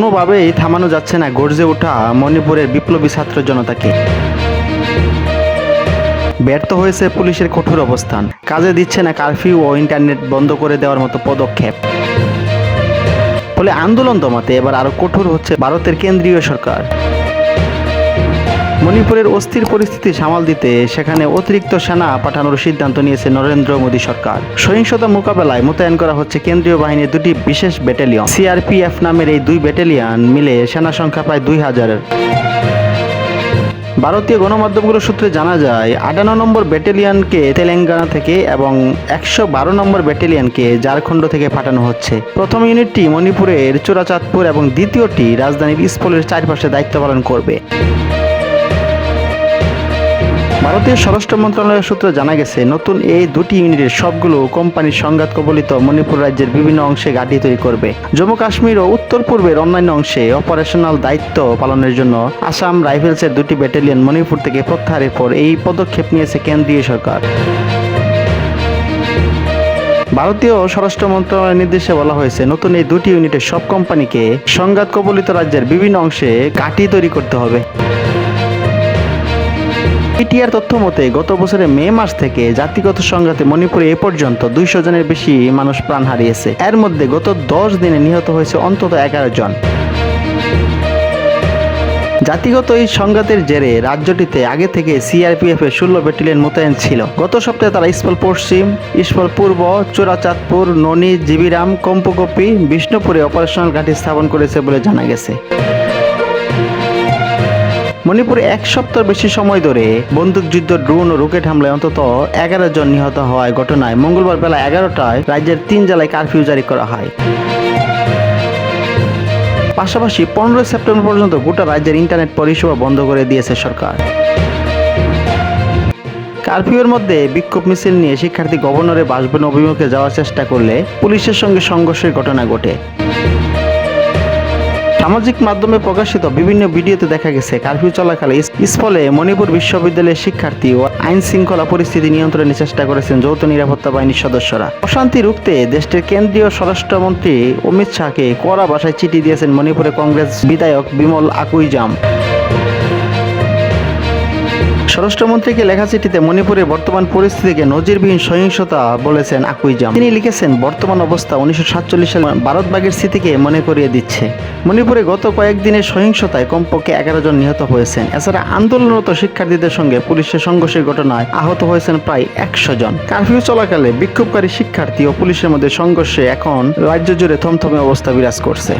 কোনোভাবেই থামানো যাচ্ছে না গর্জে ওঠা মণিপুরের বিপ্লবী ছাত্র জনতাকে। ব্যর্থ হয়েছে পুলিশের কঠোর অবস্থান, কাজে দিচ্ছে না কারফিউ ও ইন্টারনেট বন্ধ করে দেওয়ার মতো পদক্ষেপ। ফলে আন্দোলন দমাতে এবার আরো কঠোর হচ্ছে ভারতের কেন্দ্রীয় সরকার। মণিপুরের অস্থির পরিস্থিতি সামাল দিতে সেখানে অতিরিক্ত সেনা পাঠানোর সিদ্ধান্ত নিয়েছে নরেন্দ্র মোদী সরকার। সহিংসতা মোকাবেলায় মোতায়েন করা হচ্ছে কেন্দ্রীয় বাহিনীর দুটি বিশেষ ব্যাটালিয়ন। সিআরপিএফ নামের এই দুই ব্যাটালিয়ন মিলে সেনা সংখ্যা প্রায় 2000। ভারতীয় গণমাধ্যমগুলোর সূত্রে জানা যায় 58 নম্বর ব্যাটালিয়নকে তেলেঙ্গানা থেকে এবং 112 নম্বর ব্যাটালিয়নকে ঝাড়খণ্ড থেকে পাঠানো হচ্ছে। প্রথম ইউনিটটি মণিপুরের চোরাচাঁদপুর এবং দ্বিতীয়টি রাজধানীর ইম্ফলের চারপাশে দায়িত্ব পালন করবে। ভারতীয় স্বরাষ্ট্র মন্ত্রণালয়ের সূত্রে জানা গেছে, নতুন এই দুটি ইউনিটের সবগুলো কোম্পানির সংঘাত কবলিত মণিপুর রাজ্যের বিভিন্ন অংশে ঘাঁটি তৈরি করবে। জম্মু কাশ্মীর ও উত্তর পূর্বের অন্যান্য অংশে অপারেশনাল দায়িত্ব পালনের জন্য আসাম রাইফেলসের দুটি ব্যাটালিয়ন মণিপুর থেকে প্রত্যাহারের পর এই পদক্ষেপ নিয়েছে কেন্দ্রীয় সরকার। ভারতীয় স্বরাষ্ট্র মন্ত্রণালয়ের নির্দেশে বলা হয়েছে, নতুন এই দুটি ইউনিটের সব কোম্পানিকে সংঘাত কবলিত রাজ্যের বিভিন্ন অংশে ঘাঁটি তৈরি করতে হবে। পিটিআর তথ্য মতে গত বছরের মে মাস থেকে জাতিগত সংঘাতে মণিপুরে এ পর্যন্ত 200 জনের বেশি মানুষ প্রাণ হারিয়েছে। এর মধ্যে গত 10 দিনে নিহত হয়েছে অন্তত 11 জন। জাতিগত এই সংঘাতের জেরে রাজ্যটিতে আগে থেকে সিআরপিএফ এর 16 ব্যাটালিয়ন মোতায়েন ছিল। গত সপ্তাহে তারা ইম্ফল পশ্চিম, ইম্ফল পূর্ব, চোরাচাঁদপুর, ননি, জিবিরাম, কম্পকপি, বিষ্ণুপুরে অপারেশনাল ঘাঁটি স্থাপন করেছে বলে জানা গেছে। মণিপুরে এক সপ্তাহ বেশি সময় ধরে বন্দুকযুদ্ধ, ড্রোন ও রকেট হামলায় অন্তত 11 জন নিহত হওয়ায় ঘটনায় মঙ্গলবার বেলা 11টায় রাজ্যের 3 জেলায় কারফিউ জারি করা হয়। পাশাপাশি 15 সেপ্টেম্বর পর্যন্ত গোটা রাজ্যের ইন্টারনেট পরিষেবা বন্ধ করে দিয়েছে সরকার। কারফিউর মধ্যে বিক্ষোভ মিছিল নিয়ে শিক্ষার্থী গভর্নরের বাসভবন অভিমুখে যাওয়ার চেষ্টা করলে পুলিশের সঙ্গে সংঘর্ষের ঘটনা ঘটে। সামাজিক মাধ্যমে প্রকাশিত বিভিন্ন ভিডিওতে দেখা গেছে, কারফিউ চলাকালে ইম্ফলে মণিপুর বিশ্ববিদ্যালয়ের শিক্ষার্থী ও আইন শৃঙ্খলা পরিস্থিতি নিয়ন্ত্রণের চেষ্টা করেছেন যৌথ নিরাপত্তা বাহিনীর সদস্যরা। অশান্তি রুখতে দেশটির কেন্দ্রীয় স্বরাষ্ট্রমন্ত্রী অমিত শাহকে কড়া ভাষায় চিঠি দিয়েছেন মণিপুরের কংগ্রেস বিধায়ক বিমল আকুইজাম। স্বরাষ্ট্রমন্ত্রীকে লেখা চিঠিতে মণিপুরের বর্তমান পরিস্থিতিকে নজিরবিহীন সহিংসতা বলেছেন আকুইজাম। তিনি লিখেছেন, বর্তমান অবস্থা 1947 সালে ভারতভাগের স্মৃতিকে মনে করিয়ে দিচ্ছে। মণিপুরে গত কয়েকদিনের সহিংসতায় কমপক্ষে 11 জন নিহত হয়েছেন। এছাড়া আন্দোলনরত শিক্ষার্থীদের সঙ্গে পুলিশের সংঘর্ষের ঘটনায় আহত হয়েছেন প্রায় 100 জন। কারফিউ চলাকালে বিক্ষোভকারী শিক্ষার্থী ও পুলিশের মধ্যে সংঘর্ষে এখন রাজ্য জুড়ে থমথমে অবস্থা বিরাজ করছে।